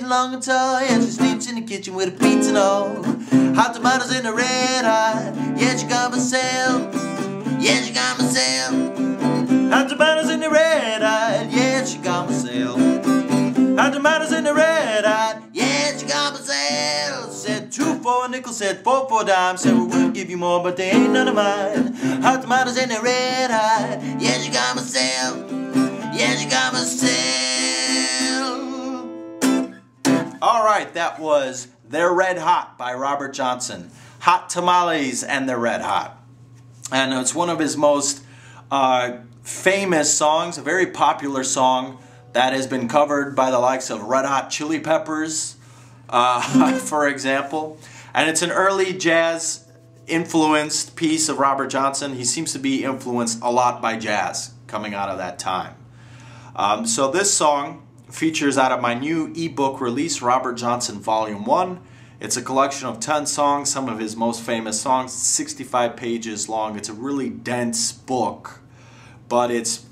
long and tall. Yeah, she sleeps in the kitchen with a pizza and all. Hot tomatoes in the red hot. Yeah, she got myself. Yeah, she got myself. Hot tomatoes in the red hot. Yeah, she got myself. Hot tomatoes in the red hot. Yeah, she got myself. Said 2 for a nickel, said 4 for a dime. Said we will give you more, but they ain't none of mine. Hot tomatoes in the red hot. Yeah, she got myself. Yeah, she got myself. Alright, that was They're Red Hot by Robert Johnson. Hot Tamales and They're Red Hot. And it's one of his most famous songs, a very popular song that has been covered by the likes of Red Hot Chili Peppers, for example. And it's an early jazz influenced piece of Robert Johnson. He seems to be influenced a lot by jazz coming out of that time. So this song features out of my new ebook release, Robert Johnson Volume 1. It's a collection of 10 songs, some of his most famous songs, 65 pages long. It's a really dense book, but it's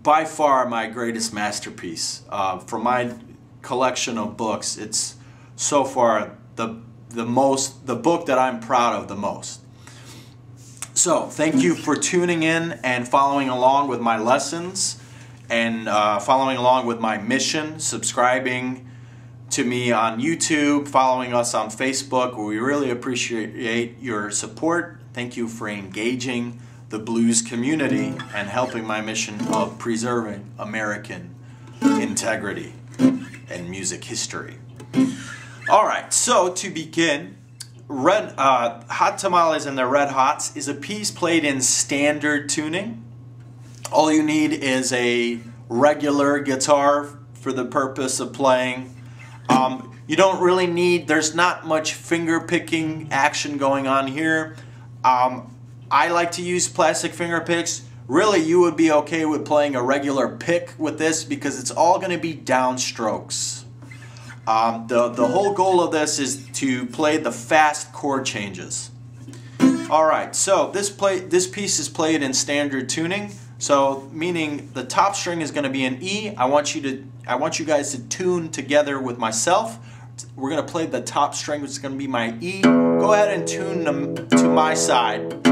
by far my greatest masterpiece. From my collection of books, it's so far the book that I'm proud of the most. So thank you for tuning in and following along with my lessons and following along with my mission, subscribing to me on YouTube, following us on Facebook. We really appreciate your support. Thank you for engaging the blues community and helping my mission of preserving American integrity and music history. Alright, so to begin, Hot Tamales and the Red Hots is a piece played in standard tuning. All you need is a regular guitar for the purpose of playing. You don't really need, there's not much finger picking action going on here. I like to use plastic finger picks. Really, you would be okay with playing a regular pick with this because it's all going to be downstrokes. The whole goal of this is to play the fast chord changes. Alright, so this piece is played in standard tuning. So meaning the top string is going to be an E. I want you guys to tune together with myself. We're going to play the top string, which is going to be my E. Go ahead and tune them to my side.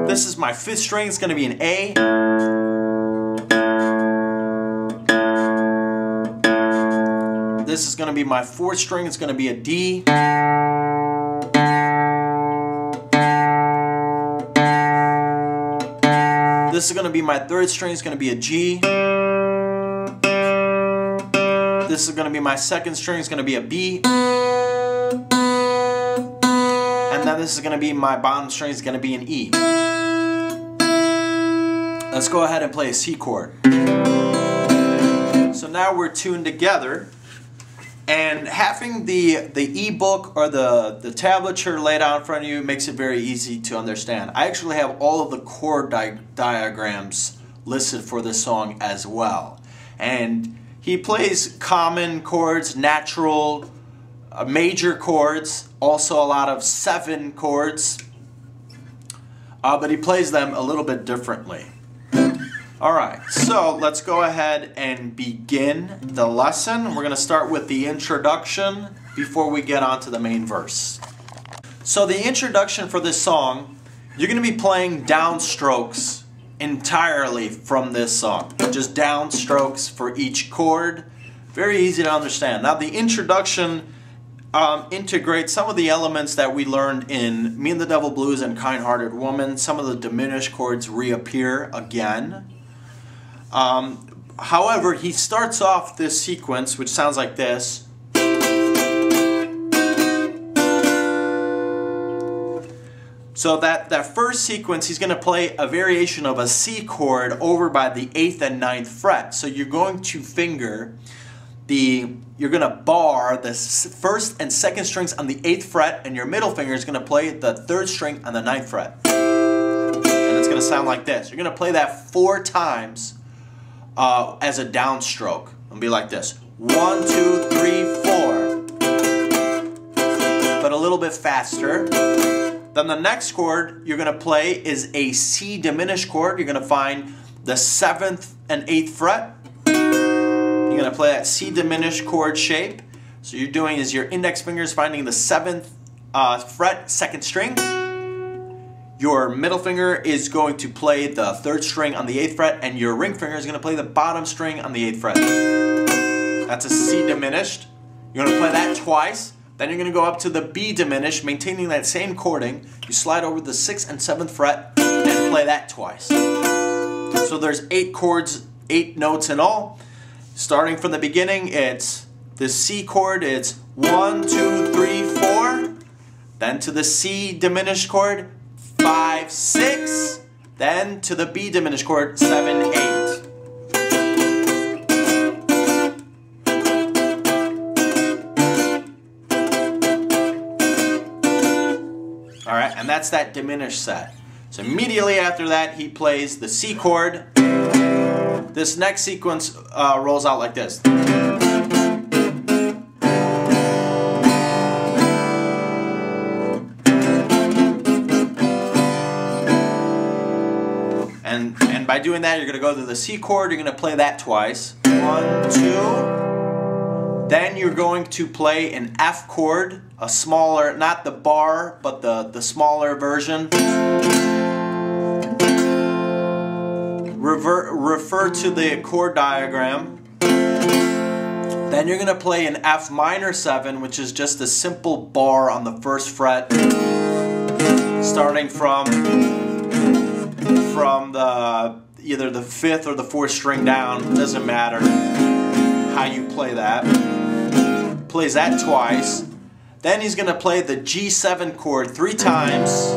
This is my 5th string. It's going to be an A. This is going to be my 4th string. It's going to be a D. This is going to be my 3rd string. It's going to be a G. This is going to be my 2nd string. It's going to be a B. And then this is going to be my bottom string. It's going to be an E. Let's go ahead and play a C chord. So now we're tuned together. And having the ebook or the tablature laid out in front of you makes it very easy to understand. I actually have all of the chord diagrams listed for this song as well. And he plays common chords, natural, major chords, also a lot of 7 chords, but he plays them a little bit differently. Alright, so let's go ahead and begin the lesson. We're going to start with the introduction before we get on to the main verse. So the introduction for this song, you're going to be playing downstrokes entirely from this song. Just downstrokes for each chord. Very easy to understand. Now the introduction integrates some of the elements that we learned in Me and the Devil Blues and Kind-Hearted Woman. Some of the diminished chords reappear again. However, he starts off this sequence, which sounds like this. So that first sequence, he's going to play a variation of a C chord over by the 8th and 9th fret. So you're going to finger you're going to bar the 1st and 2nd strings on the 8th fret, and your middle finger is going to play the 3rd string on the 9th fret. And it's going to sound like this. You're going to play that 4 times. As a downstroke. It'll be like this. 1, 2, 3, 4. But a little bit faster. Then the next chord you're going to play is a C diminished chord. You're going to find the 7th and 8th fret. You're going to going to play that C diminished chord shape. So you're doing is your index finger is finding the 7th fret, 2nd string. Your middle finger is going to play the 3rd string on the 8th fret, and your ring finger is going to play the bottom string on the 8th fret. That's a C diminished. You're going to play that twice. Then you're going to go up to the B diminished, maintaining that same chording. You slide over the 6th and 7th fret and play that twice. So there's 8 chords, 8 notes in all. Starting from the beginning, it's the C chord, it's 1, 2, 3, 4. Then to the C diminished chord, 5, 6. Then to the B diminished chord, 7, 8. Alright, and that's that diminished set. So immediately after that, he plays the C chord. This next sequence rolls out like this. And by doing that, you're going to go to the C chord, you're going to play that twice. 1, 2. Then you're going to play an F chord, a smaller, not the bar, but the smaller version. Refer to the chord diagram. Then you're going to play an F minor 7, which is just a simple bar on the 1st fret, starting from either the 5th or the 4th string down. Doesn't matter how you play that. Plays that twice. Then he's going to play the G7 chord 3 times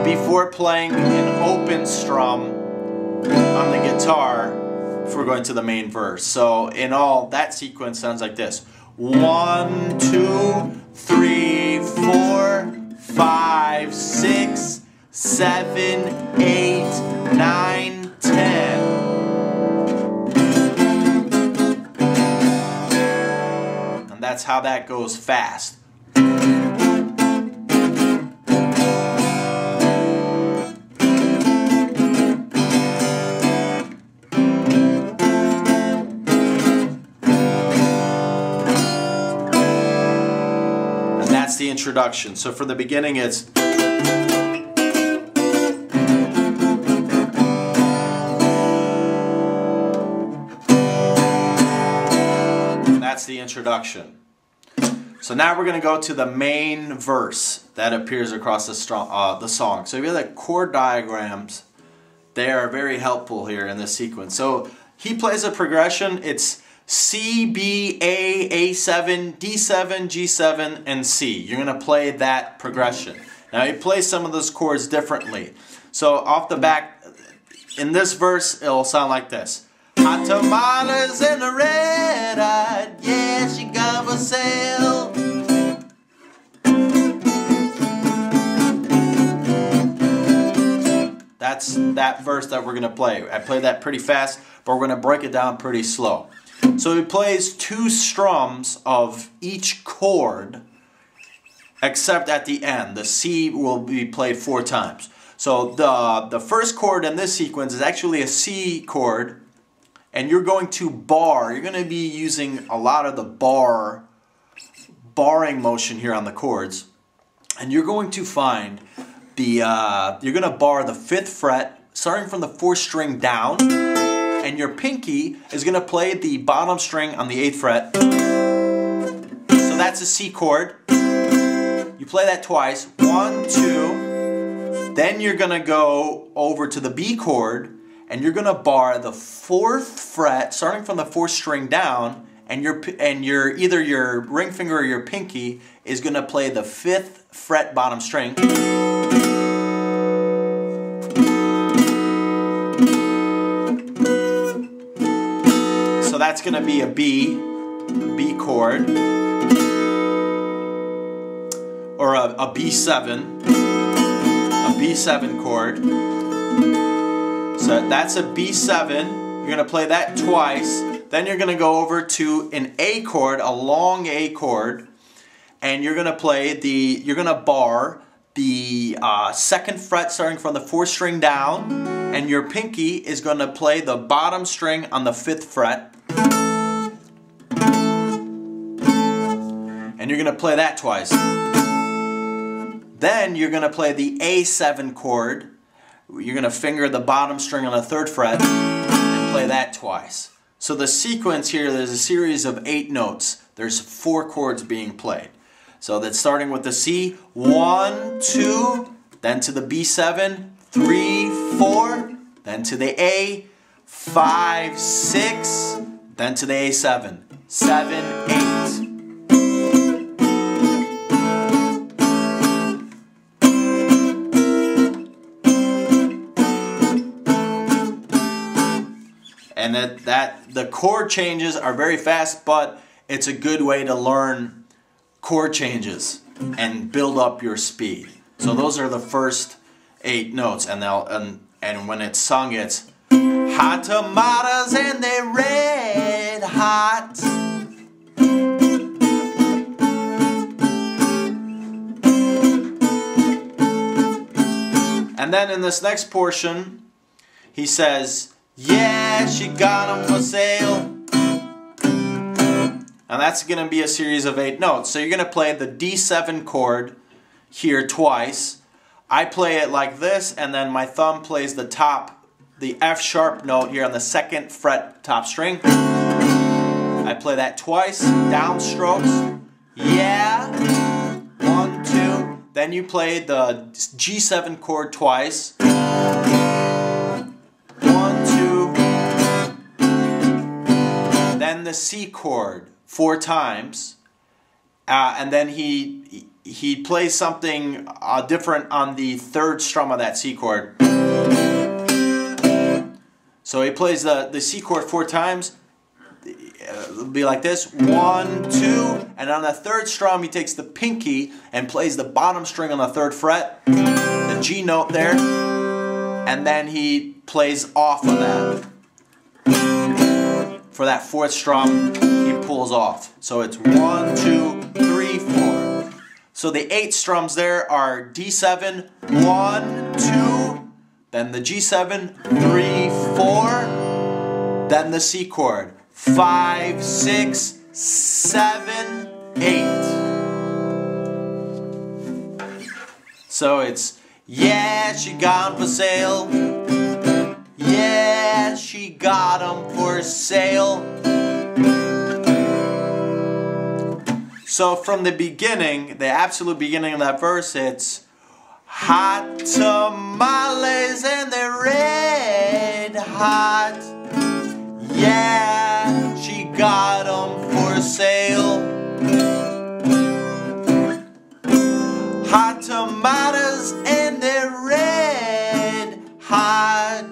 before playing an open strum on the guitar before going to the main verse. So in all, that sequence sounds like this. 1, 2, 3, 4, 5, 6, 7, 8, 9, 10. And that's how that goes fast. The introduction. So for the beginning, it's that's the introduction. So now we're going to go to the main verse that appears across the song. So if you have the chord diagrams, they are very helpful here in this sequence. So he plays a progression. It's C, B, A, A7, D7, G7, and C. You're going to play that progression. Now he plays some of those chords differently. So off the back, in this verse, it'll sound like this. Hot tamales in a red hot, yeah, she got for sale. That's that verse that we're going to play. I played that pretty fast, but we're going to break it down pretty slow. So he plays 2 strums of each chord, except at the end. The C will be played 4 times. So the first chord in this sequence is actually a C chord, and you're going to bar. You're going to be using a lot of the barring motion here on the chords, and you're going to find you're going to bar the 5th fret, starting from the 4th string down. And your pinky is going to play the bottom string on the 8th fret. So that's a C chord. You play that twice. 1, 2. Then you're going to go over to the B chord, and you're going to bar the 4th fret, starting from the 4th string down, and either your ring finger or your pinky is going to play the 5th fret bottom string. So that's going to be a B chord, or a B7, a B7 chord. So that's a B7. You're going to play that twice. Then you're going to go over to an A chord, a long A chord, and you're going to play you're going to bar the 2nd fret starting from the 4th string down, and your pinky is going to play the bottom string on the 5th fret. And you're going to play that twice. Then you're going to play the A7 chord. You're going to finger the bottom string on the 3rd fret and play that twice. So the sequence here, there's a series of 8 notes. There's 4 chords being played. So that's starting with the C, 1, 2, then to the B7, 3, 4, then to the A, 5, 6, then to the A7, 7, 8. And the chord changes are very fast, but it's a good way to learn chord changes and build up your speed. So those are the first 8 notes, and when it's sung, it's hot tomatoes and they're red hot. And then in this next portion, he says, yeah, she got 'em for sale. And that's going to be a series of 8 notes. So you're going to play the D7 chord here twice. I play it like this, and then my thumb plays the F sharp note here on the 2nd fret top string. I play that twice, downstrokes. Yeah, 1, 2. Then you play the G7 chord twice. 1, 2. Then the C chord 4 times, and then he plays something different on the 3rd strum of that C chord. So he plays the C chord 4 times. It'll be like this, 1, 2, and on the 3rd strum he takes the pinky and plays the bottom string on the 3rd fret, the G note there, and then he plays off of that. For that 4th strum, he pulls off. So it's 1, 2, 3, 4. So the 8 strums there are D7, 1, 2, then the G7, 3, 4, then the C chord, 5, 6, 7, 8. So it's, yeah, she got 'em for sale. Yeah, she got 'em for sale. So from the beginning, the absolute beginning of that verse, it's hot tamales and they're red hot. Yeah, she got 'em for sale. Hot tomatoes and they're red hot.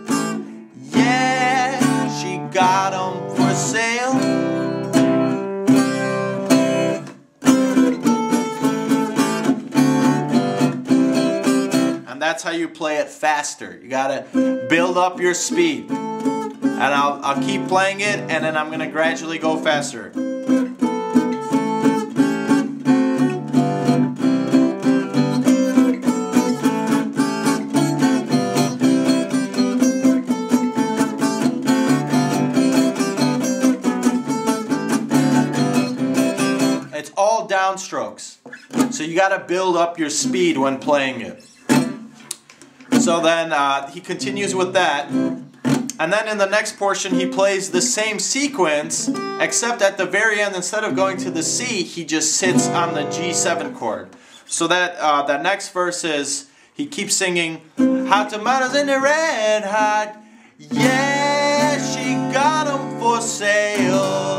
Yeah, she got 'em for sale. And that's how you play it faster. You gotta build up your speed. And I'll keep playing it, and then I'm gonna gradually go faster. It's all downstrokes. So you got to build up your speed when playing it. So then he continues with that. And then in the next portion he plays the same sequence, except at the very end, instead of going to the C, he just sits on the G7 chord. So that next verse is, he keeps singing, hot tomatoes in the red hot, yeah, she got 'em for sale.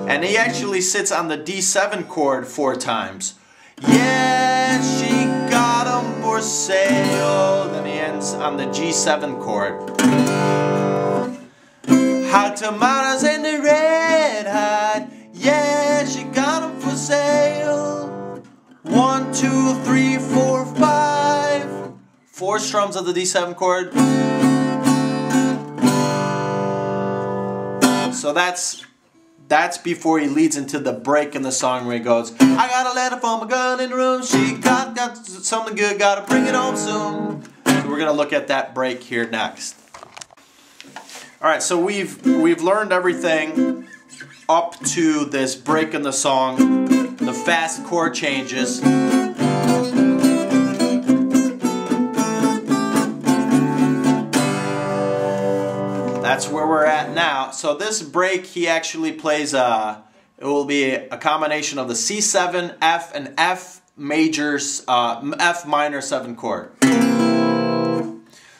And he actually sits on the D7 chord 4 times. Yeah, she got 'em for sale. Then he ends on the G7 chord. Hot tomatoes in the red hot, yeah, she got 'em for sale. 1, 2, 3, 4, 5. 4 strums of the D7 chord. So that's That's before he leads into the break in the song where he goes, I got a letter from a girl in the room, she got something good, gotta bring it home soon. So we're gonna look at that break here next. Alright, so we've learned everything up to this break in the song, the fast chord changes. That's where we're at now. So this break, he actually plays it will be a combination of the C7, F, and F majors, F minor 7 chord.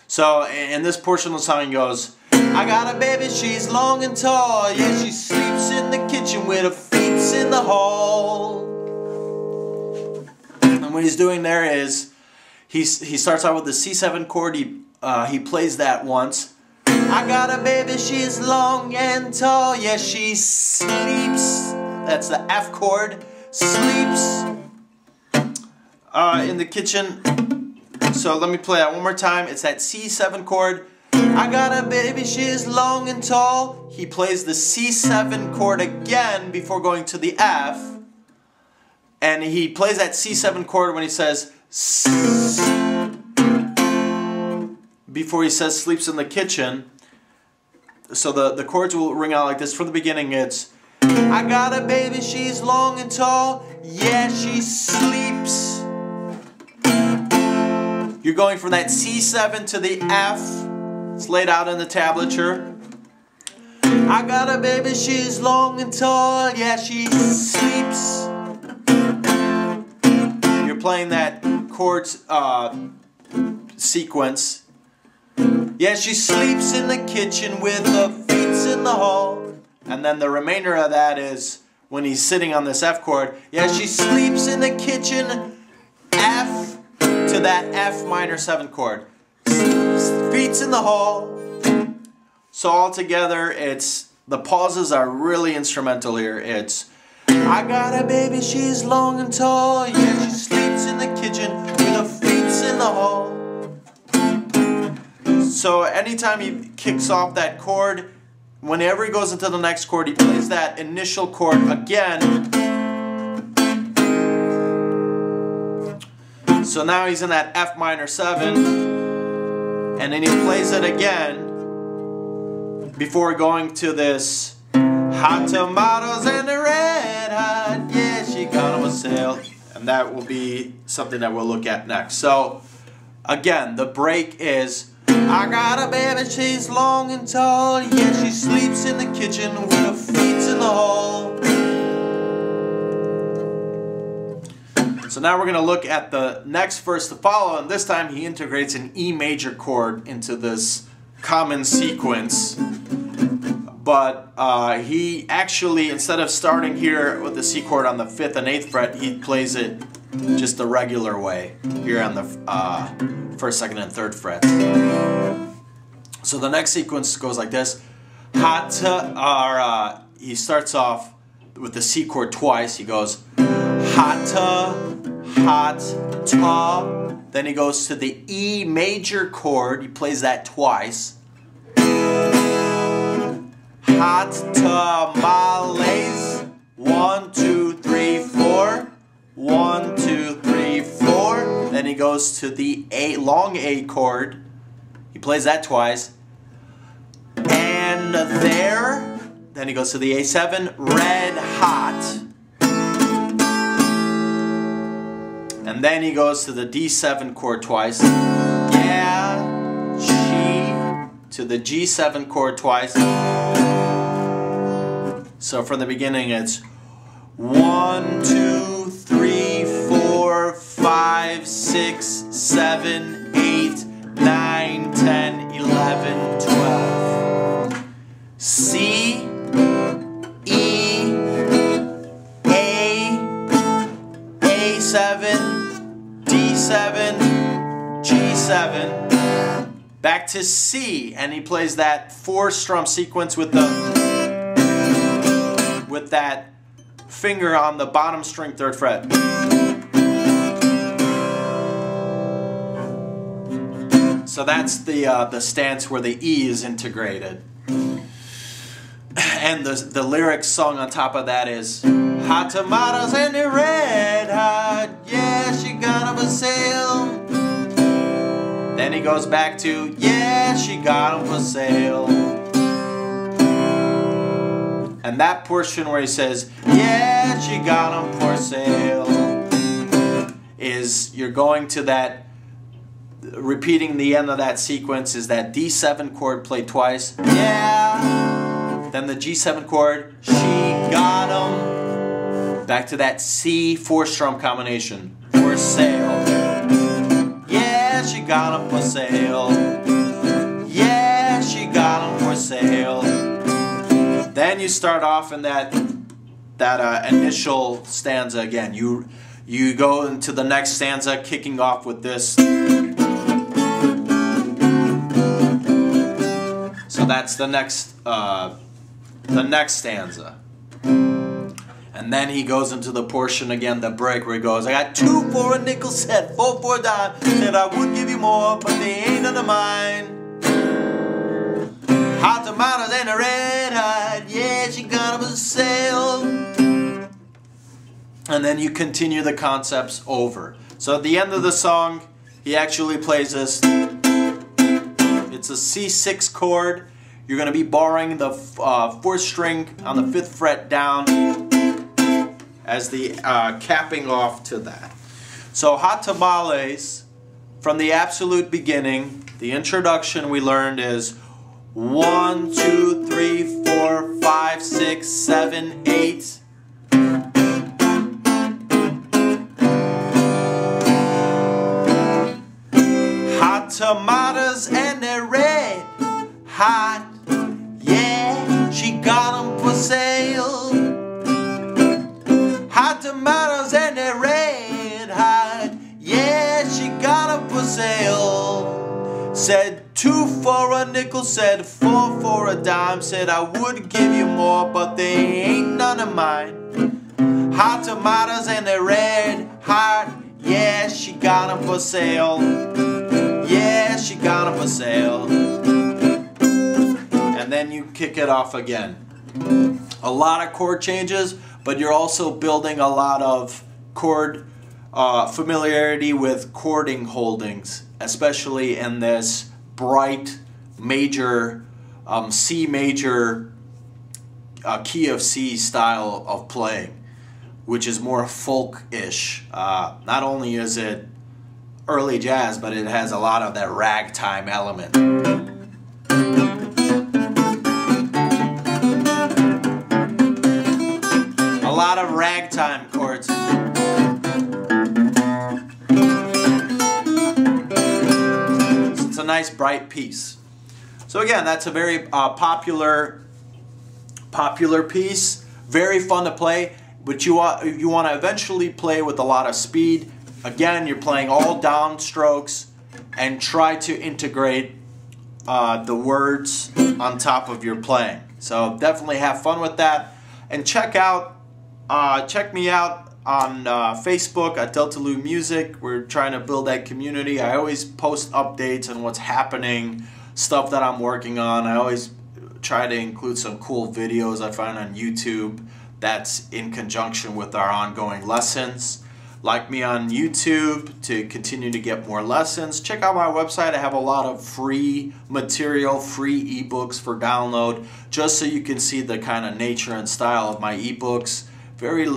So in this portion of the song he goes, I got a baby, she's long and tall, yeah, she sleeps in the kitchen with her feet in the hall. And what he's doing there is, he starts out with the C7 chord, he plays that once. I got a baby, she's long and tall, yeah, she sleeps, that's the F chord, sleeps in the kitchen. So let me play that one more time. It's that C7 chord. I got a baby, she's long and tall. He plays the C7 chord again before going to the F. And he plays that C7 chord when he says before he says sleeps in the kitchen. So the chords will ring out like this. From the beginning it's I got a baby, she's long and tall, yeah, she sleeps. You're going from that C7 to the F. It's laid out in the tablature. I got a baby, she's long and tall, yeah, she sleeps. You're playing that chord sequence. Yeah, she sleeps in the kitchen with her feet in the hall. And then the remainder of that is when he's sitting on this F chord. Yeah, she sleeps in the kitchen, F to that F minor 7 chord. Feet in the hall. So all together, it's the pauses are really instrumental here. It's I got a baby, she's long and tall, yeah, she sleeps in the kitchen with her feet in the hall. So anytime he kicks off that chord, whenever he goes into the next chord, he plays that initial chord again. So now he's in that F minor 7, and then he plays it again before going to this hot tomatoes and the red hot, yeah, she got on a sale. And that will be something that we'll look at next. So again, the break is I got a baby, she's long and tall, yeah, she sleeps in the kitchen with her feet in the hall. So now we're going to look at the next verse to follow, and this time he integrates an E major chord into this common sequence. But he actually, instead of starting here with the C chord on the 5th and 8th fret, he plays it just the regular way here on the 1st, 2nd, and 3rd frets. So the next sequence goes like this. He starts off with the C chord twice. He goes hot, ta. Then he goes to the E major chord. He plays that twice. Hot tamales. 1, 2, 3, 4. 1, 2, 3, 4. Then he goes to the long A chord. He plays that twice. And there. Then he goes to the A7. Red hot. And then he goes to the D7 chord twice. Yeah, G. To the G7 chord twice. So from the beginning it's 1, 2, 3, 4, 5, 6, 7, 8, 9, 10, 11, 12. C, E, A, A7, D7, G7, back to C, and he plays that 4-strum sequence with that finger on the bottom string 3rd fret. So that's the stance where the E is integrated. And the lyrics sung on top of that is hot tomatoes and they're red hot, yeah, she got them for sale. Then he goes back to, yeah, she got them for sale. And that portion where he says, yeah, she got them for sale, is you're going to that, repeating the end of that sequence is that D7 chord played twice, yeah, then the G7 chord, she got them, back to that C 4-strum combination, for sale, yeah, she got them for sale, yeah, she got them for sale. Then you start off in that initial stanza again. You go into the next stanza, kicking off with this. So that's the next stanza. And then he goes into the portion again, the break, where he goes, I got 2 for a nickel, said 4 for a dime, said I would give you more, but they ain't none of mine. Hot tomatoes and a red hot, yeah, she got them for sale. And then you continue the concepts over. So at the end of the song, he actually plays this. It's a C6 chord. You're going to be borrowing the 4th string on the 5th fret down as the capping off to that. So hot tamales, from the absolute beginning, the introduction we learned is 1, 2, 3, 4, 5, 6, 7, 8. Hot tomatoes and they're red hot, yeah, she got them for sale. Hot tomatoes and they're red hot, yeah, she got them for sale. Said 2 for a nickel, said 4 for a dime, said I would give you more, but they ain't none of mine. Hot tomatoes and they're red hot, yeah, she got them for sale. Yeah, she got them for sale. And then you kick it off again. A lot of chord changes, but you're also building a lot of chord familiarity with chording holdings, especially in this bright major C major key of C style of playing, which is more folk-ish. Not only is it early jazz, but it has a lot of that ragtime element. A lot of ragtime chords. It's a nice bright piece. So again, that's a very popular piece. Very fun to play, but you want to eventually play with a lot of speed. Again, you're playing all downstrokes, and try to integrate the words on top of your playing. So definitely have fun with that, and check me out on Facebook at Delta Lu Music. We're trying to build that community. I always post updates on what's happening, stuff that I'm working on. I always try to include some cool videos I find on YouTube that's in conjunction with our ongoing lessons. Like me on YouTube to continue to get more lessons. Check out my website. I have a lot of free material, free ebooks for download, just so you can see the kind of nature and style of my ebooks. Very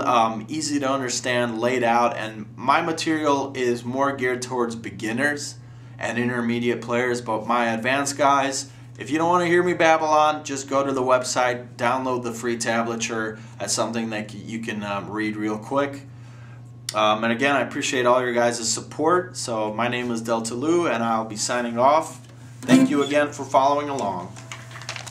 easy to understand, laid out, and my material is more geared towards beginners and intermediate players, but my advanced guys, if you don't want to hear me babble on, just go to the website, download the free tablature. That's something that you can read real quick. And again, I appreciate all your guys' support. So my name is Delta Lu, and I'll be signing off. Thank you again for following along.